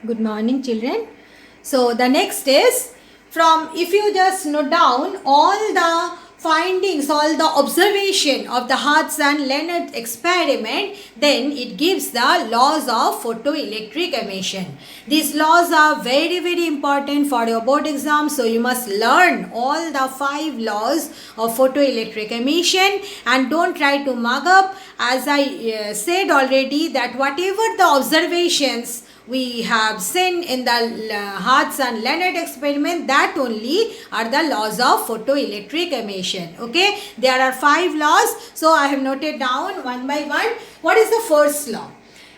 Good morning, children. So the next is from, if you just note down all the findings, all the observation of the Hertz and Leonard experiment, then it gives the laws of photoelectric emission. These laws are very important for your board exam. So you must learn all the 5 laws of photoelectric emission and don't try to mug up. As I said already, that whatever the observations we have seen in the Hertz and Leonard experiment, that only are the laws of photoelectric emission. Okay, there are 5 laws, so I have noted down one by one. What is the first law?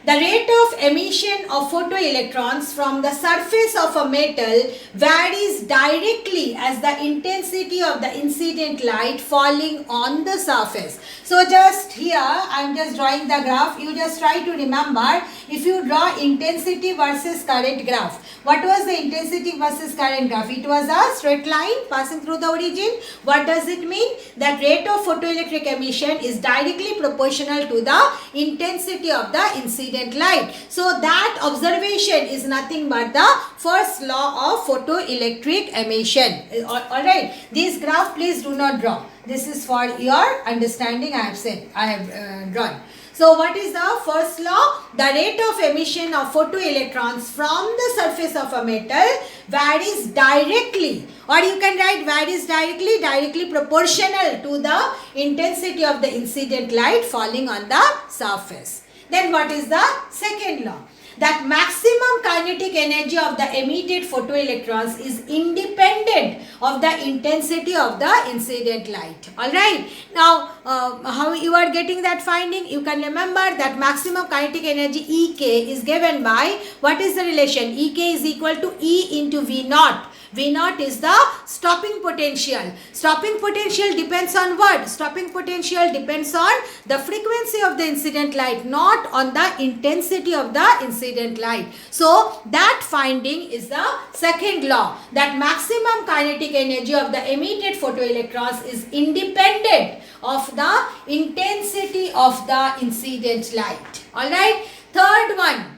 The rate of emission of photoelectrons from the surface of a metal varies directly as the intensity of the incident light falling on the surface. So just here I am just drawing the graph. You just try to remember, if you draw intensity versus current graph. What was the intensity versus current graph? It was a straight line passing through the origin. What does it mean? That rate of photoelectric emission is directly proportional to the intensity of the incident light. So that observation is nothing but the first law of photoelectric emission. Alright, this graph please do not draw. This is for your understanding. I have drawn. So what is the first law? The rate of emission of photoelectrons from the surface of a metal varies directly, or you can write varies directly proportional to the intensity of the incident light falling on the surface. Then what is the second law? That maximum kinetic energy of the emitted photoelectrons is independent of the intensity of the incident light. Alright. Now, how you are getting that finding? You can remember that maximum kinetic energy EK is given by, what is the relation? EK is equal to E into V naught. V naught is the stopping potential. Stopping potential depends on what? Stopping potential depends on the frequency of the incident light, not on the intensity of the incident light. So that finding is the second law, that maximum kinetic energy of the emitted photoelectrons is independent of the intensity of the incident light. Alright. Third one.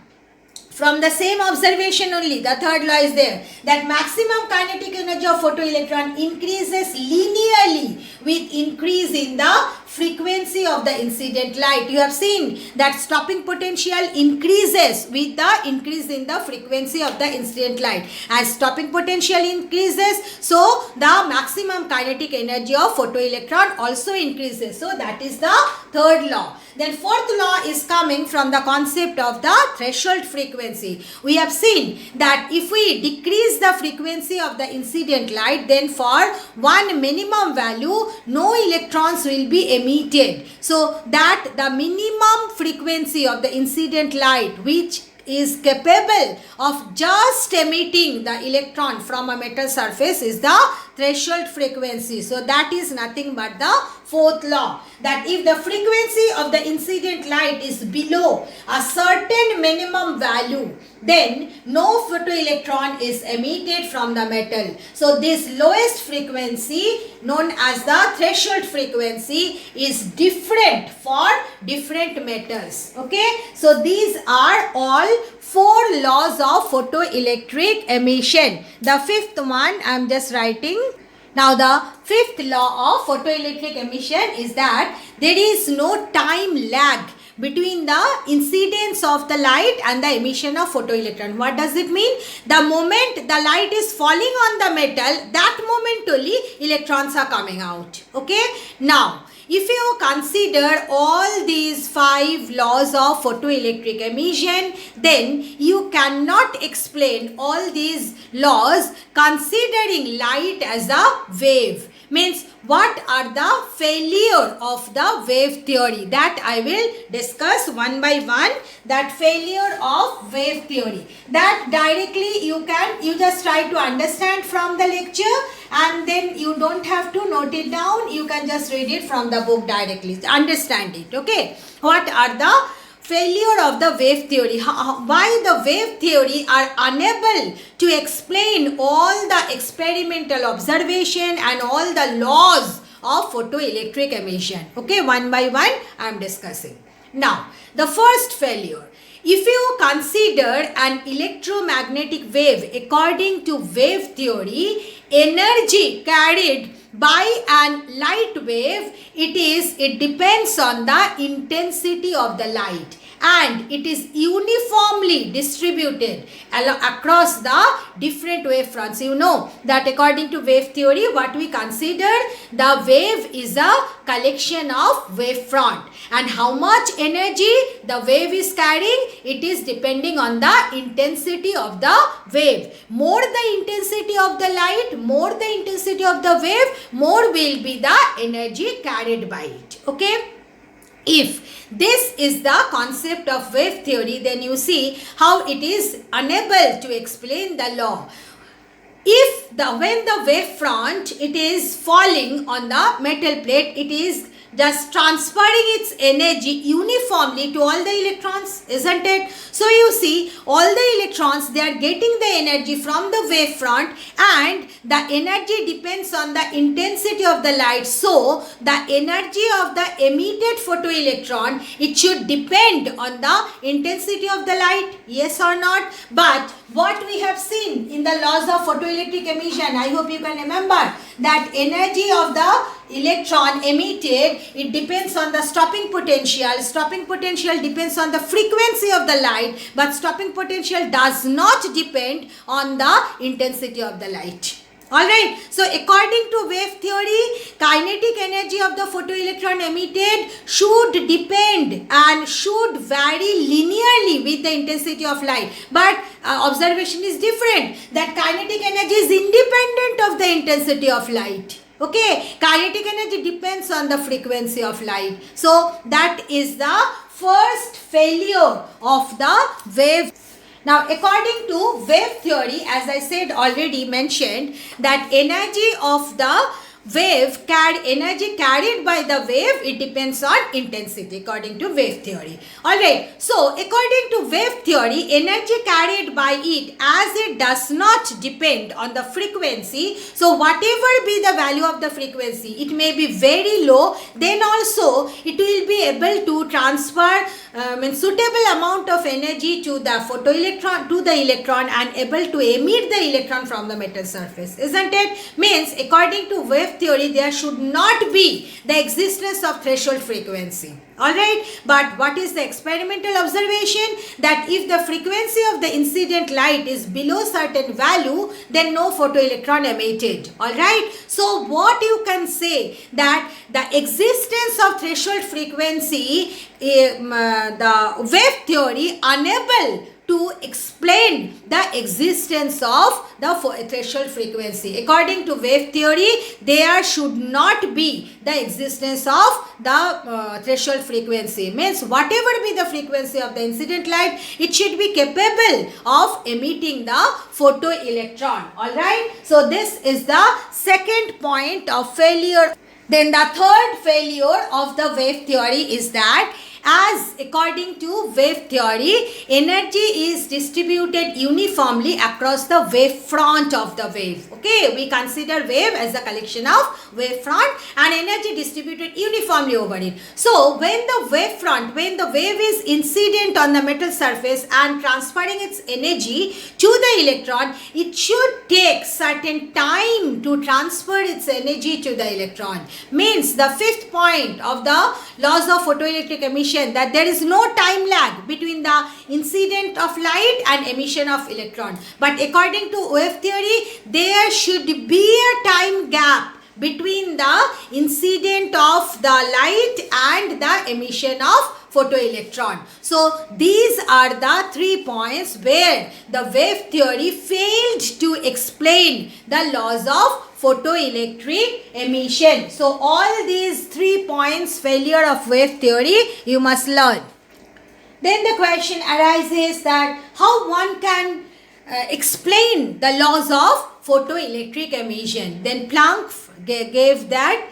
From the same observation only, the third law is there, that maximum kinetic energy of photoelectron increases linearly with increase in the frequency of the incident light. You have seen that stopping potential increases with the increase in the frequency of the incident light. As stopping potential increases, so the maximum kinetic energy of photoelectron also increases. So that is the third law. Then fourth law is coming from the concept of the threshold frequency. We have seen that if we decrease the frequency of the incident light, then for one minimum value, no electrons will be emitted. So that the minimum frequency of the incident light, which is capable of just emitting the electron from a metal surface, is the threshold frequency. So that is nothing but the fourth law, that if the frequency of the incident light is below a certain minimum value, then no photoelectron is emitted from the metal. So this lowest frequency, known as the threshold frequency, is different for different metals. Okay, so these are all 4 laws of photoelectric emission. The fifth one I am just writing. Now the fifth law of photoelectric emission is that there is no time lag between the incidence of the light and the emission of photoelectron. What does it mean? The moment the light is falling on the metal, that moment only electrons are coming out. Okay. Now, if you consider all these 5 laws of photoelectric emission, then you cannot explain all these laws considering light as a wave. Means, what are the failure of the wave theory? That I will discuss one by one. That failure of wave theory, that directly you just try to understand from the lecture, and then you don't have to note it down. You can just read it from the book directly. Understand it. Okay. What are the failure of the wave theory? Why the wave theory are unable to explain all the experimental observation and all the laws of photoelectric emission. Okay, one by one I am discussing. Now, the first failure. If you consider an electromagnetic wave according to wave theory, energy carried by an light wave, it depends on the intensity of the light, and it is uniformly distributed across the different wave fronts. You know that according to wave theory, what we consider, the wave is a collection of wave front, and how much energy the wave is carrying, it is depending on the intensity of the wave. More the intensity of the light, more the intensity of the wave, more will be the energy carried by it. Okay. If this is the concept of wave theory, then you see how it is unable to explain the law. If when the wave front, it is falling on the metal plate, it is just transferring its energy uniformly to all the electrons, isn't it? So you see, all the electrons, they are getting the energy from the wave front, and the energy depends on the intensity of the light. So the energy of the emitted photoelectron, it should depend on the intensity of the light, yes or not? But what we have seen in the laws of photoelectric emission, I hope you can remember that energy of the electron emitted, it depends on the stopping potential. Stopping potential depends on the frequency of the light, but stopping potential does not depend on the intensity of the light. Alright, so according to wave theory, kinetic energy of the photoelectron emitted should depend and should vary linearly with the intensity of light. But observation is different, that kinetic energy is independent of the intensity of light. Okay, kinetic energy depends on the frequency of light. So that is the first failure of the wave. Now, according to wave theory, as I said already mentioned, that energy of the wave, energy carried by the wave, it depends on intensity according to wave theory. Alright, so according to wave theory, energy carried by it, as it does not depend on the frequency, so whatever be the value of the frequency, it may be very low, then also it will be able to transfer suitable amount of energy to the photoelectron, to the electron, and able to emit the electron from the metal surface, isn't it? Means according to wave theory, there should not be the existence of threshold frequency. Alright, but what is the experimental observation? That if the frequency of the incident light is below certain value, then no photoelectron emitted. Alright, so what you can say, that the existence of threshold frequency, the wave theory unable to explain the existence of the threshold frequency. According to wave theory, there should not be the existence of the threshold frequency. Means whatever be the frequency of the incident light, it should be capable of emitting the photoelectron. Alright, so this is the second point of failure. Then the third failure of the wave theory is that, as according to wave theory, energy is distributed uniformly across the wave front of the wave. Okay, we consider wave as a collection of wave front, and energy distributed uniformly over it. So when the wave front, when the wave is incident on the metal surface and transferring its energy to the electron, it should take certain time to transfer its energy to the electron. Means the fifth point of the laws of photoelectric emission, that there is no time lag between the incident of light and emission of electron. But according to wave theory, there should be a time gap between the incident of the light and the emission of photoelectron. So these are the 3 points where the wave theory failed to explain the laws of photoelectric emission. So all these 3 points failure of wave theory you must learn. Then the question arises that how one can explain the laws of photoelectric emission. Then Planck gave that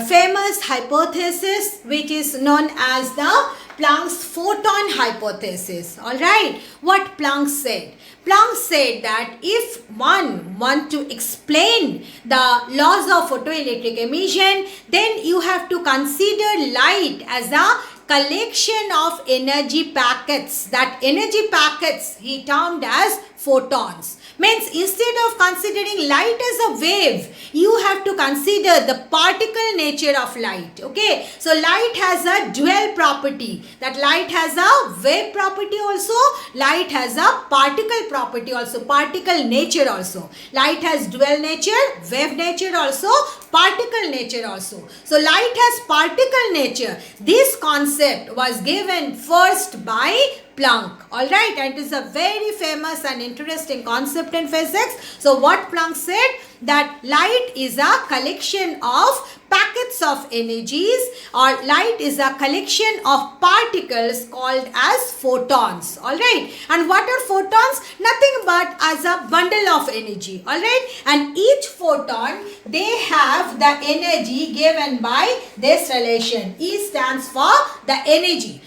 famous hypothesis, which is known as the Planck's photon hypothesis. Alright, what Planck said? Planck said that if one wants to explain the laws of photoelectric emission, then you have to consider light as a collection of energy packets. That energy packets he termed as photons. Means instead of considering light as a wave, you have to consider the particle nature of light. Okay, so light has a dual property. That light has a wave property also, light has a particle property also, particle nature also. Light has dual nature, wave nature also, particle nature also. So light has particle nature. This concept was given first by Planck. Alright, and it is a very famous and interesting concept in physics. So what Planck said, that light is a collection of packets of energies, or light is a collection of particles called as photons. Alright, and what are photons? Nothing but as a bundle of energy. Alright, and each photon, they have the energy given by this relation. E stands for the energy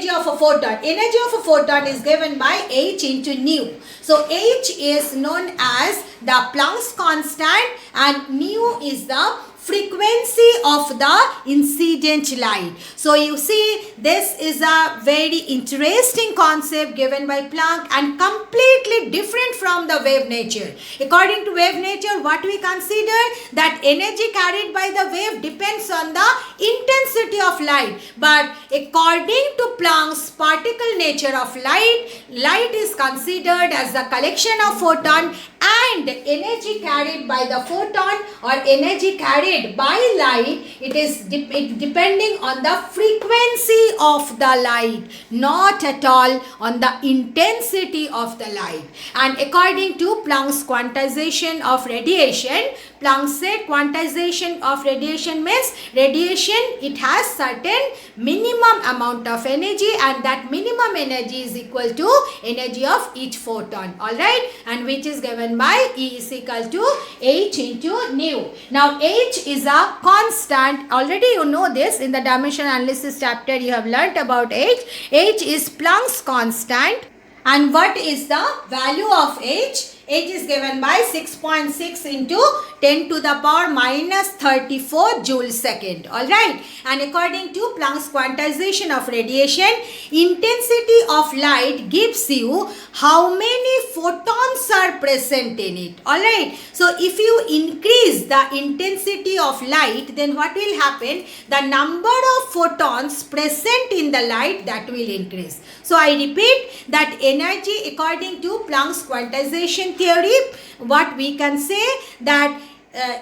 of a photon. Energy of a photon is given by h into nu. So h is known as the Planck's constant and nu is the frequency of the incident light. So you see, this is a very interesting concept given by Planck and completely different from the wave nature. According to wave nature, what we consider, that energy carried by the wave depends on the intensity of light. But according to Planck's particle nature of light, light is considered as the collection of photon, and energy carried by the photon or energy carried by light, it is depending on the frequency of the light, not at all on the intensity of the light. And according to Planck's quantization of radiation, Planck said quantization of radiation means radiation, it has certain minimum amount of energy, and that minimum energy is equal to energy of each photon. Alright, and which is given by E is equal to h into nu. Now h is a constant. Already you know this, in the dimension analysis chapter you have learnt about h. H is Planck's constant. And what is the value of h? H is given by 6.6 into 10 to the power minus 34 joule second. Alright. And according to Planck's quantization of radiation, intensity of light gives you how many photons are present in it. Alright. So if you increase the intensity of light, then what will happen? The number of photons present in the light, that will increase. So I repeat, that energy according to Planck's quantization theory, what we can say, that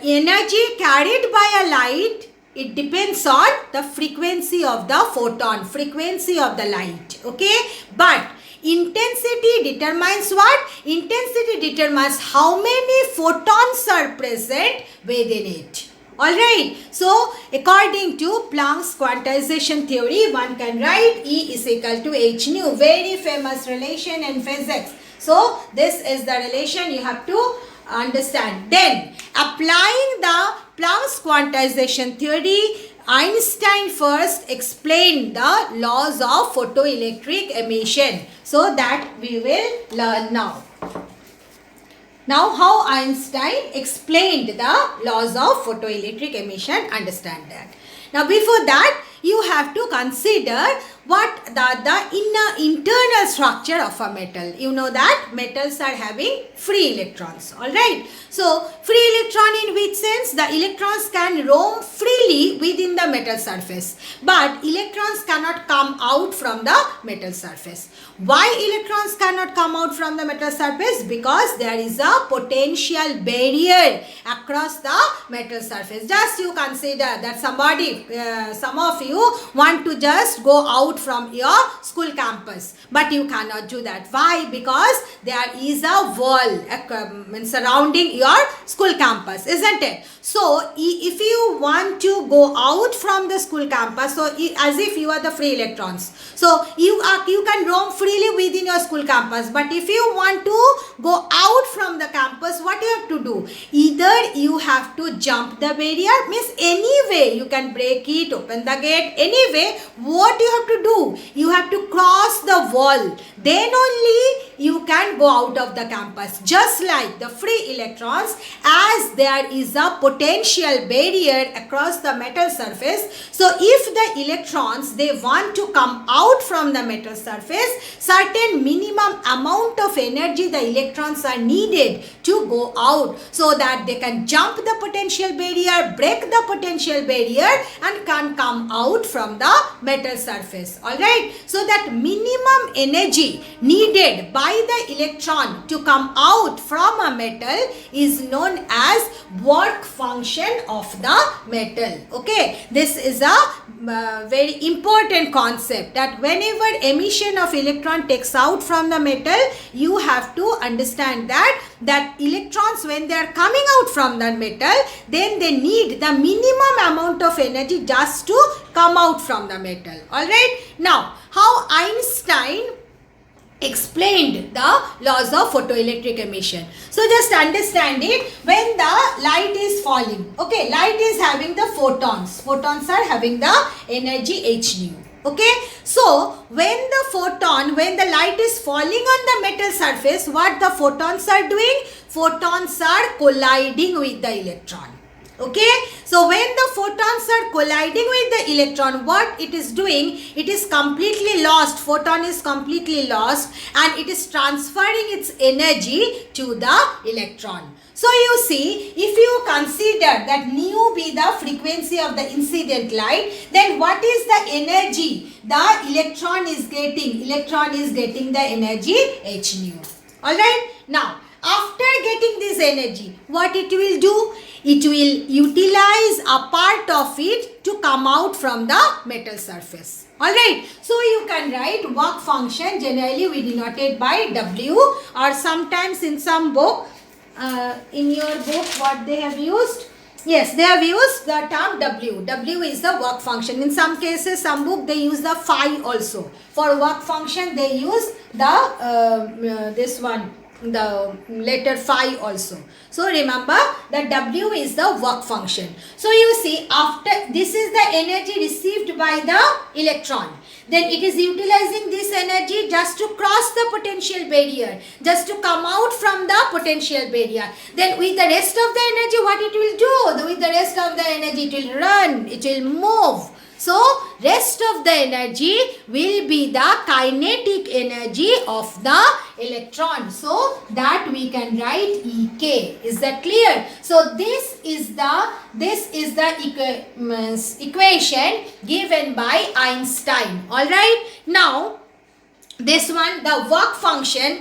energy carried by a light, it depends on the frequency of the photon, frequency of the light. Okay, but intensity determines what? Intensity determines how many photons are present within it. Alright, so according to Planck's quantization theory, one can write E is equal to h nu. Very famous relation in physics. So this is the relation you have to understand. Then applying the Planck's quantization theory, Einstein first explained the laws of photoelectric emission. So that we will learn now. Now how Einstein explained the laws of photoelectric emission, understand that. Now before that, you have to consider what the internal structure of a metal. You know that metals are having free electrons. Alright. So free electron in which sense? The electrons can roam freely within the metal surface, but electrons cannot come out from the metal surface. Why electrons cannot come out from the metal surface? Because there is a potential barrier across the metal surface. Just you consider that some of you want to just go out from your school campus, but you cannot do that. Why? Because there is a wall surrounding your school campus, isn't it? So if you want to go out from the school campus, so as if you are the free electrons, so you can roam freely within your school campus, but if you want to go out from the campus, what you have to do? Either you have to jump the barrier, means any way you can break it, open the gate, anyway, what you have to do? do? You have to cross the wall. Then only you can go out of the campus. Just like the free electrons, as there is a potential barrier across the metal surface. So if the electrons, they want to come out from the metal surface, certain minimum amount of energy the electrons are needed to go out, so that they can jump the potential barrier, break the potential barrier, and can come out from the metal surface. Alright, so that minimum energy needed by the electron to come out from a metal is known as work function of the metal. Okay, this is a very important concept, that whenever emission of electron takes out from the metal, you have to understand that electrons, when they are coming out from the metal, then they need the minimum amount of energy just to come out from the metal. Alright, now how Einstein explained the laws of photoelectric emission. So just understand it. When the light is falling, okay, light is having the photons. Photons are having the energy h nu. Okay, so when the light is falling on the metal surface, what the photons are doing? Photons are colliding with the electron. Okay, so when the photons are colliding with the electron, what it is doing? It is completely lost. Photon is completely lost, and it is transferring its energy to the electron. So you see, if you consider that nu be the frequency of the incident light, then what is the energy the electron is getting? Electron is getting the energy h nu. Alright, now after getting this energy, what it will do? It will utilize a part of it to come out from the metal surface. Alright, so you can write work function, generally we denote it by W, or sometimes in some book, in your book what they have used? Yes, they have used the term W. W is the work function. In some cases, some book they use the phi also. For work function they use the this one, the letter phi also. So remember that W is the work function. So you see, after this is the energy received by the electron, then it is utilizing this energy just to cross the potential barrier, just to come out from the potential barrier. Then with the rest of the energy, what it will do? With the rest of the energy, it will run, it will move. So rest of the energy will be the kinetic energy of the electron. So that we can write Ek. Is that clear? So this is the equation given by Einstein. Alright. Now this one, the work function,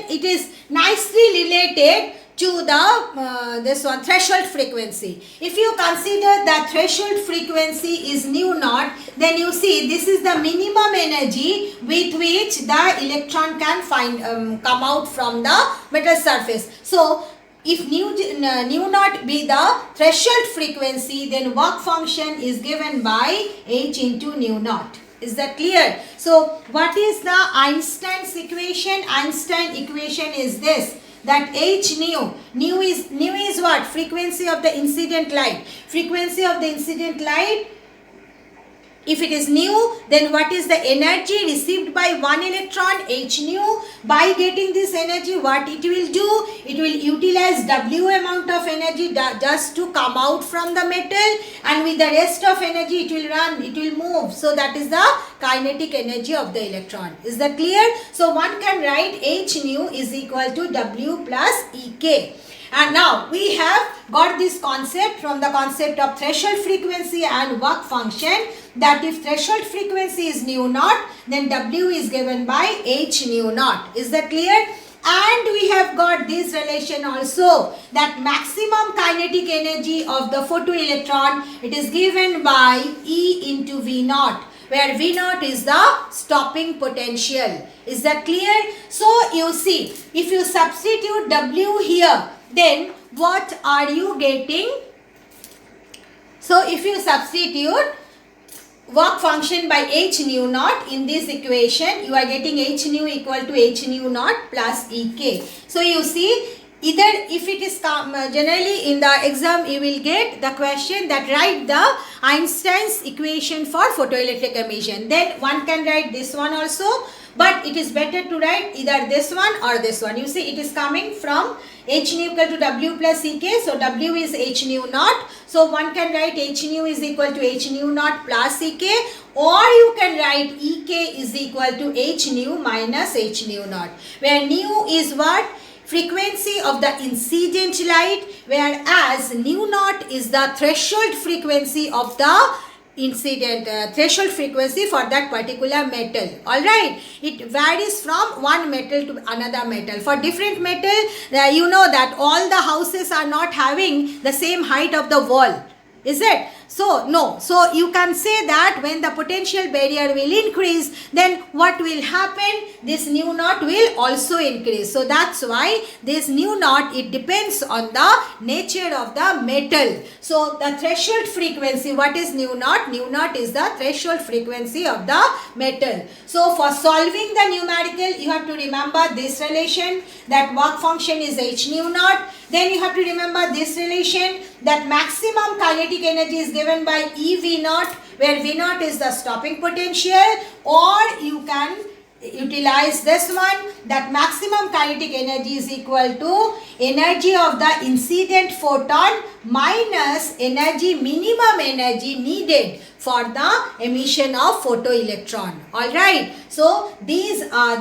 it is nicely related to the this one, threshold frequency. If you consider that threshold frequency is nu naught, then you see this is the minimum energy with which the electron can come out from the metal surface. So if nu naught be the threshold frequency, then work function is given by h into nu naught. Is that clear? So what is the Einstein's equation? Einstein equation is this, that h nu is what? Frequency of the incident light. Frequency of the incident light, if it is nu, then what is the energy received by one electron? H nu. By getting this energy, what it will do? It will utilize W amount of energy just to come out from the metal, and with the rest of energy it will run, it will move. So that is the kinetic energy of the electron. Is that clear? So one can write H nu is equal to W plus Ek. And now we have got this concept from the concept of threshold frequency and work function, that if threshold frequency is nu naught, then W is given by h nu naught. Is that clear? And we have got this relation also, that maximum kinetic energy of the photoelectron, it is given by E into V naught, where V naught is the stopping potential. Is that clear? So you see, if you substitute W here, then what are you getting? So if you substitute work function by h nu naught in this equation, you are getting h nu equal to h nu naught plus Ek. So you see, either if it is generally in the exam you will get the question that write the Einstein's equation for photoelectric emission. Then one can write this one also, but it is better to write either this one or this one. You see, it is coming from H nu equal to W plus Ek. So W is H nu naught. So one can write H nu is equal to H nu naught plus Ek, or you can write Ek is equal to H nu minus H nu naught, where nu is what? Frequency of the incident light, whereas nu naught is the threshold frequency of the incident threshold frequency for that particular metal. All right, it varies from one metal to another metal. For different metal, you know that all the houses are not having the same height of the wall, is it? So no, so you can say that when the potential barrier will increase, then what will happen? This nu naught will also increase. So that's why this nu naught, it depends on the nature of the metal. So the threshold frequency, what is nu naught? Nu naught is the threshold frequency of the metal. So for solving the numerical, you have to remember this relation, that work function is H nu naught. Then you have to remember this relation, that maximum kinetic energy is given by EV naught, where V naught is the stopping potential, or you can utilize this one, that maximum kinetic energy is equal to energy of the incident photon minus minimum energy needed for the emission of photoelectron. Alright, so these are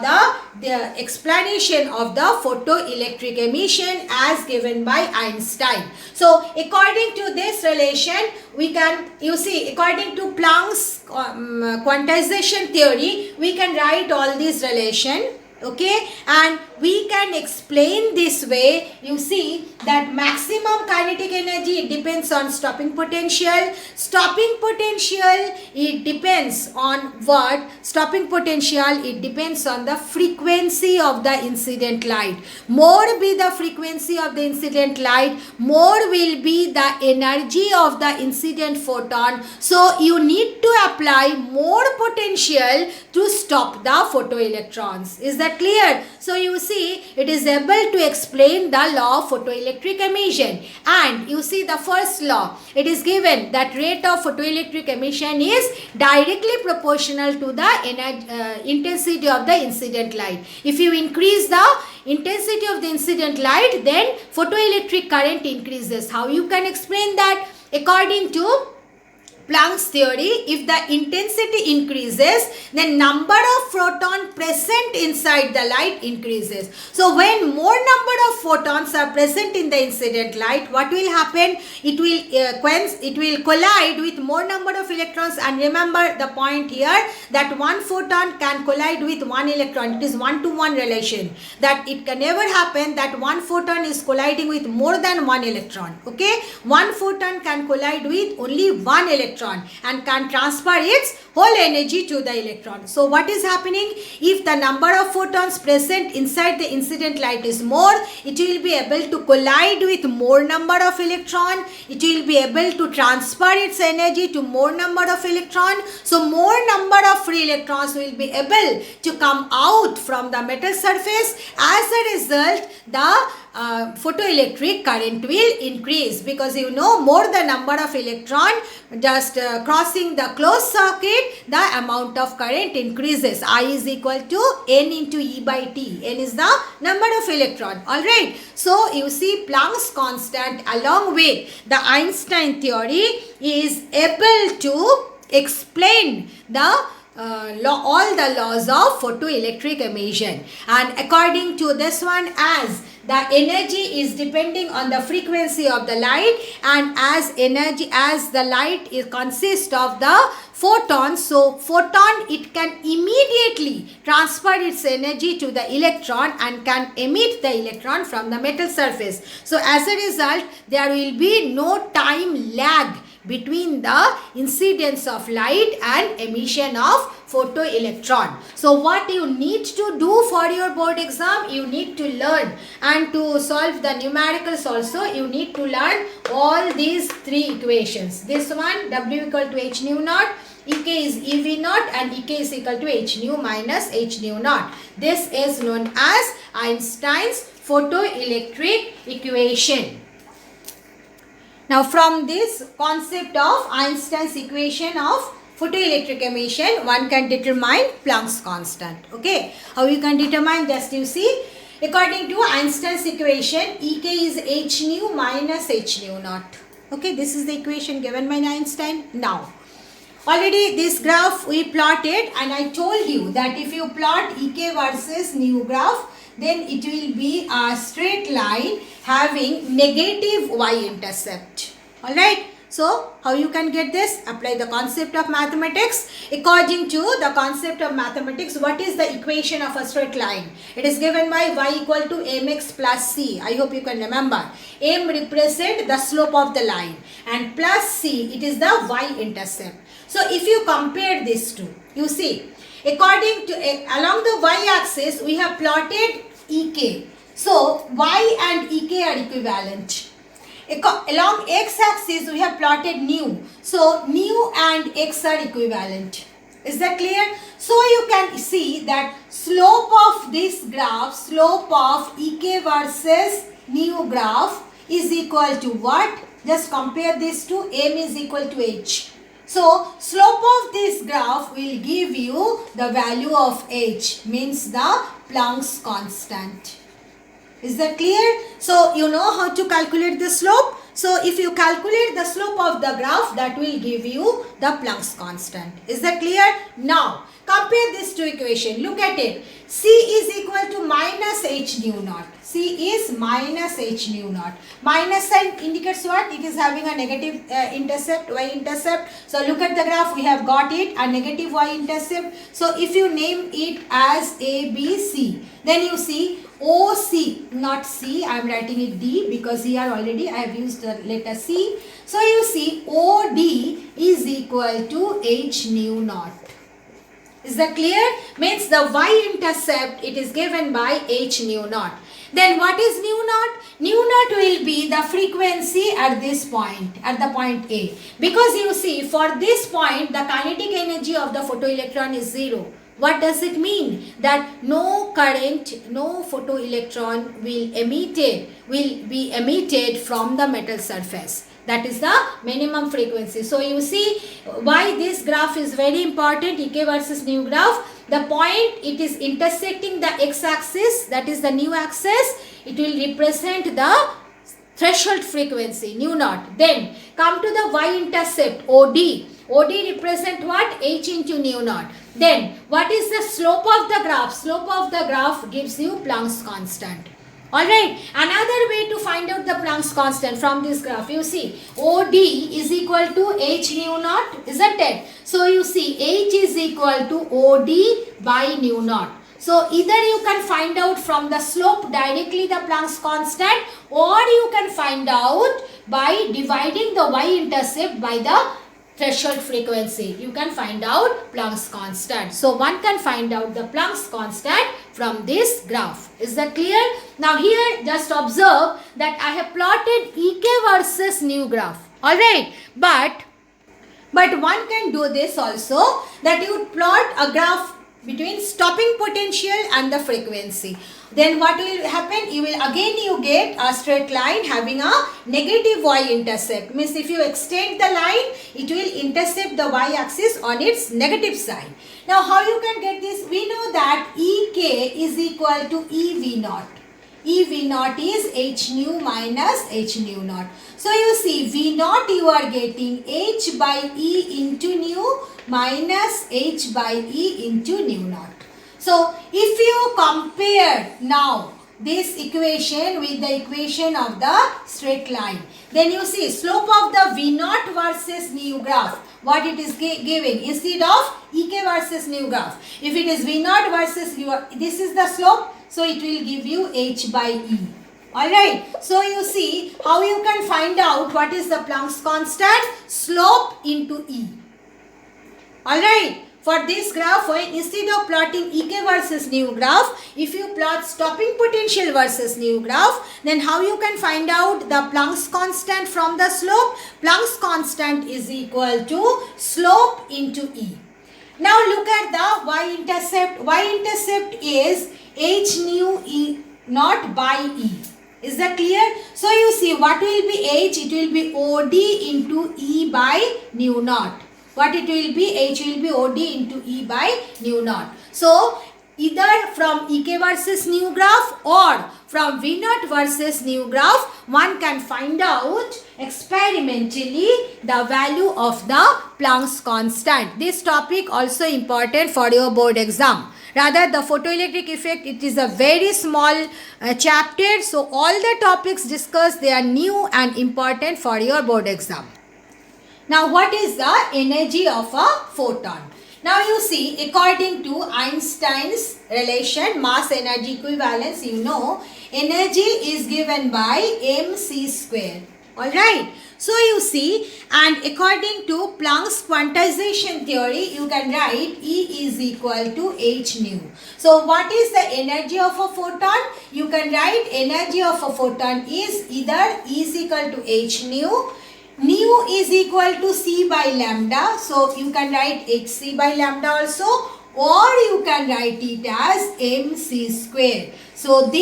the explanation of the photoelectric emission as given by Einstein. So according to this relation, we can, you see, according to Planck's quantization theory, we can write all these relation. Okay, and we can explain this way. You see that maximum kinetic energy depends on stopping potential. Stopping potential, it depends on what? Stopping potential, it depends on the frequency of the incident light. More be the frequency of the incident light, more will be the energy of the incident photon. So you need to apply more potential to stop the photoelectrons. Is that clear? So you see, it is able to explain the law of photoelectric emission. And you see the first law, it is given that rate of photoelectric emission is directly proportional to the intensity of the incident light. If you increase the intensity of the incident light, then photoelectric current increases. How you can explain that? According to Planck's theory, if the intensity increases, then number of photon present inside the light increases. So when more number of photons are present in the incident light, what will happen? It will collide with more number of electrons. And remember the point here, that one photon can collide with one electron. It is 1-to-1 relation. That it can never happen that one photon is colliding with more than one electron. Okay, one photon can collide with only one electron and can transfer its whole energy to the electron. So what is happening? If the number of photons present inside the incident light is more, it will be able to collide with more number of electron. It will be able to transfer its energy to more number of electron. So more number of free electrons will be able to come out from the metal surface. As a result, the photoelectric current will increase, because you know, more the number of electron just crossing the closed circuit, the amount of current increases. I is equal to N into E by T. N is the number of electron. Alright. So you see, Planck's constant along with the Einstein theory is able to explain the all the laws of photoelectric emission. And according to this one, as the energy is depending on the frequency of the light, and as the light consists of the photons, so photon, it can immediately transfer its energy to the electron and can emit the electron from the metal surface. So as a result, there will be no time lag between the incidence of light and emission of photoelectron. So what you need to do for your board exam, you need to learn, and to solve the numericals also, you need to learn all these three equations. This one, W equal to H nu naught, Ek is EV naught, and Ek is equal to H nu minus H nu naught. This is known as Einstein's photoelectric equation. Now from this concept of Einstein's equation of photoelectric emission, one can determine Planck's constant. Okay, how you can determine? Just you see, according to Einstein's equation, Ek is h nu minus h nu naught. Okay, this is the equation given by Einstein. Now, already this graph we plotted, and I told you that if you plot Ek versus nu graph, then it will be a straight line having negative y-intercept. Alright, so how you can get this? Apply the concept of mathematics. According to the concept of mathematics, what is the equation of a straight line? It is given by y equal to mx plus c. I hope you can remember. M represent the slope of the line, and plus c, it is the y-intercept. So if you compare these two, you see, according to along the y-axis, we have plotted Ek. So y and Ek are equivalent. Along x-axis, we have plotted nu. So nu and x are equivalent. Is that clear? So you can see that slope of this graph, slope of Ek versus nu graph is equal to what? Just compare this to m is equal to h. So slope of this graph will give you the value of h, means the Planck's constant. Is that clear? So you know how to calculate the slope. So if you calculate the slope of the graph, that will give you the Planck's constant. Is that clear? Now compare these two equations. Look at it. C is equal to minus h nu naught. C is minus h nu naught. Minus sign indicates what? It is having a negative intercept, y-intercept. So look at the graph. We have got it, a negative y-intercept. So if you name it as A, B, C, then you see OC, not C, I am writing it D because here already I have used the letter C. So you see OD is equal to h nu naught. Is that clear? Means the y-intercept, it is given by h nu naught. Then what is nu naught? Nu naught will be the frequency at this point, at the point A. Because you see, for this point, the kinetic energy of the photoelectron is 0. What does it mean? That no current, no photoelectron will be emitted from the metal surface. That is the minimum frequency. So you see why this graph is very important, Ek versus nu graph. The point, it is intersecting the x-axis, that is the nu axis. It will represent the threshold frequency, nu naught. Then come to the y-intercept, OD. OD represent what? H into nu naught. Then what is the slope of the graph? Slope of the graph gives you Planck's constant. Alright, another way to find out the Planck's constant from this graph, you see OD is equal to h nu naught, isn't it? So you see h is equal to OD by nu naught. So either you can find out from the slope directly the Planck's constant, or you can find out by dividing the y-intercept by the threshold frequency. You can find out Planck's constant. So one can find out the Planck's constant from this graph. Is that clear? Now here just observe that I have plotted Ek versus nu graph. Alright, but one can do this also, that you plot a graph between stopping potential and the frequency. Then what will happen? You get a straight line having a negative y-intercept. Means if you extend the line, it will intercept the y-axis on its negative side. Now how you can get this? We know that Ek is equal to EV naught. EV naught is h nu minus h nu naught. So you see V naught you are getting h by E into nu minus h by E into nu naught. So if you compare now this equation with the equation of the straight line, then you see slope of the V naught versus nu graph, what it is giving instead of Ek versus nu graph. If it is V naught versus this is the slope, so it will give you h by E. Alright, so you see how you can find out what is the Planck's constant? Slope into E. Alright, for this graph, instead of plotting Ek versus nu graph, if you plot stopping potential versus nu graph, then how you can find out the Planck's constant from the slope? Planck's constant is equal to slope into E. Now look at the y-intercept. Y-intercept is h nu E naught by E. Is that clear? So you see what will be H? It will be OD into E by nu naught. What it will be? H will be OD into E by nu naught. So either from EK versus nu graph or from V naught versus nu graph, one can find out experimentally the value of the Planck's constant. This topic also important for your board exam. Rather, the photoelectric effect, it is a very small chapter. So all the topics discussed, they are new and important for your board exam. Now, what is the energy of a photon? Now, you see, according to Einstein's relation, mass energy equivalence, you know, energy is given by mc square. Alright. So, you see, and according to Planck's quantization theory, you can write E is equal to h nu. So, what is the energy of a photon? You can write energy of a photon is either E is equal to h nu. Nu is equal to C by lambda. So, you can write hc by lambda also, or you can write it as mc square. So,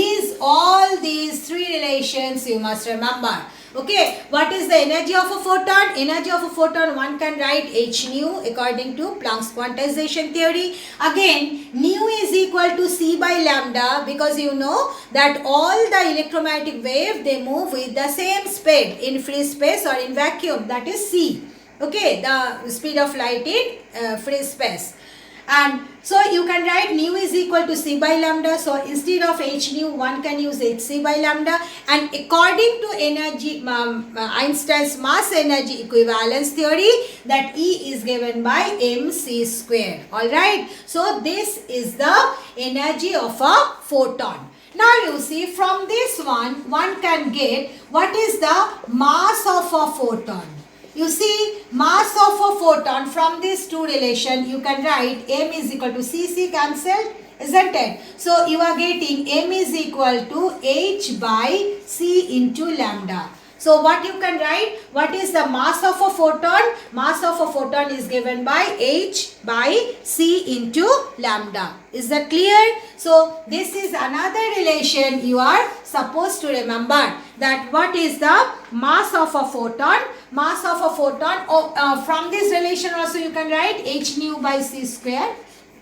all these three relations you must remember. Okay, what is the energy of a photon? Energy of a photon, one can write h nu according to Planck's quantization theory. Again, nu is equal to C by lambda, because you know that all the electromagnetic wave, they move with the same speed in free space or in vacuum, that is C. Okay, the speed of light in free space. And so you can write nu is equal to C by lambda. So instead of h nu, one can use hc by lambda. And according to energy, Einstein's mass energy equivalence theory, that E is given by mc square. Alright. So this is the energy of a photon. Now you see, from this one can get what is the mass of a photon. You see, mass of a photon, from these two relation, you can write m is equal to c cancelled, isn't it? So, you are getting m is equal to h by c into lambda. So, what you can write? What is the mass of a photon? Mass of a photon is given by h by c into lambda. Is that clear? So, this is another relation you are supposed to remember, that what is the mass of a photon? Mass of a photon, from this relation also you can write h nu by c square.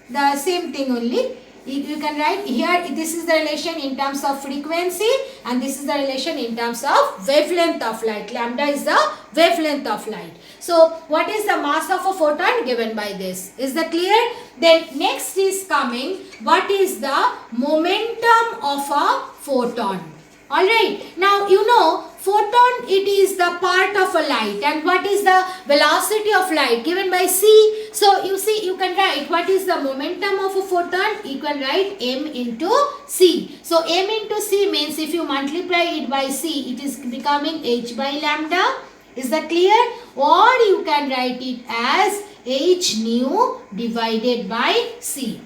The same thing only. You can write here, this is the relation in terms of frequency, and this is the relation in terms of wavelength of light. Lambda is the wavelength of light. So, what is the mass of a photon? Given by this. Is that clear? Then next is coming, what is the momentum of a photon? Alright. Now, you know, photon, it is the part of a light, and what is the velocity of light? Given by c. So you see, you can write what is the momentum of a photon. You can write m into c. So m into c means if you multiply it by c, it is becoming h by lambda. Is that clear? Or you can write it as h nu divided by c.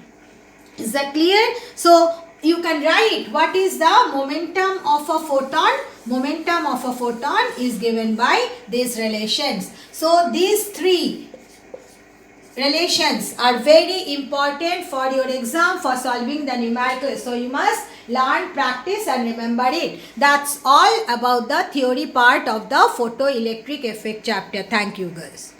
Is that clear? So you can write what is the momentum of a photon. Momentum of a photon is given by these relations. So these three relations are very important for your exam, for solving the numerical. So you must learn, practice and remember it. That's all about the theory part of the photoelectric effect chapter. Thank you, girls.